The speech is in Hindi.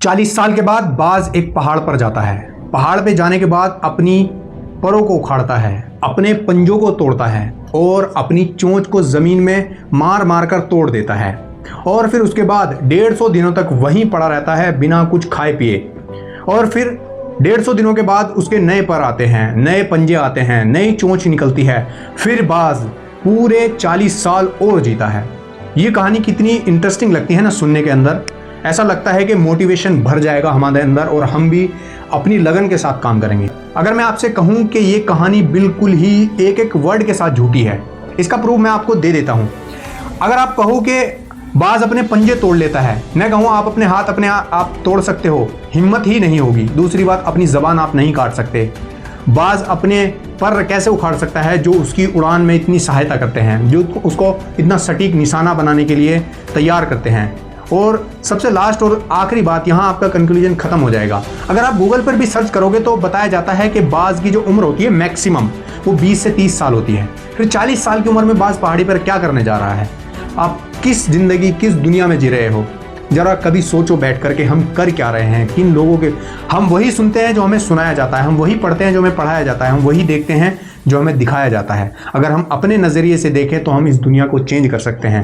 40 साल के बाद बाज एक पहाड़ पर जाता है। पहाड़ पे जाने के बाद अपनी परों को उखाड़ता है, अपने पंजों को तोड़ता है और अपनी चोंच को जमीन में मार मार कर तोड़ देता है। और फिर उसके बाद 150 दिनों तक वहीं पड़ा रहता है बिना कुछ खाए पिए। और फिर 150 दिनों के बाद उसके नए पर आते हैं, नए पंजे आते हैं, नई चोंच निकलती है। फिर बाज पूरे 40 साल और जीता है। ये कहानी कितनी इंटरेस्टिंग लगती है ना सुनने के अंदर। ऐसा लगता है कि मोटिवेशन भर जाएगा हमारे अंदर और हम भी अपनी लगन के साथ काम करेंगे। अगर मैं आपसे कहूं कि ये कहानी बिल्कुल ही एक एक वर्ड के साथ झूठी है, इसका प्रूफ मैं आपको दे देता हूं। अगर आप कहो कि बाज अपने पंजे तोड़ लेता है, मैं कहूँ आप अपने हाथ अपने आप तोड़ सकते हो, हिम्मत ही नहीं होगी। दूसरी बात, अपनी जबान आप नहीं काट सकते। बाज अपने पर कैसे उखाड़ सकता है जो उसकी उड़ान में इतनी सहायता करते हैं, जो उसको इतना सटीक निशाना बनाने के लिए तैयार करते हैं। और सबसे लास्ट और आखिरी बात, यहाँ आपका कंक्लूजन खत्म हो जाएगा। अगर आप गूगल पर भी सर्च करोगे तो बताया जाता है कि बाज की जो उम्र होती है मैक्सिमम वो 20 से 30 साल होती है। फिर 40 साल की उम्र में बाज पहाड़ी पर क्या करने जा रहा है? आप किस जिंदगी, किस दुनिया में जी रहे हो? जरा कभी सोचो बैठ कर के हम कर क्या रहे हैं, किन लोगों के। हम वही सुनते हैं जो हमें सुनाया जाता है, हम वही पढ़ते हैं जो हमें पढ़ाया जाता है, हम वही देखते हैं जो हमें दिखाया जाता है। अगर हम अपने नज़रिए से देखें तो हम इस दुनिया को चेंज कर सकते हैं।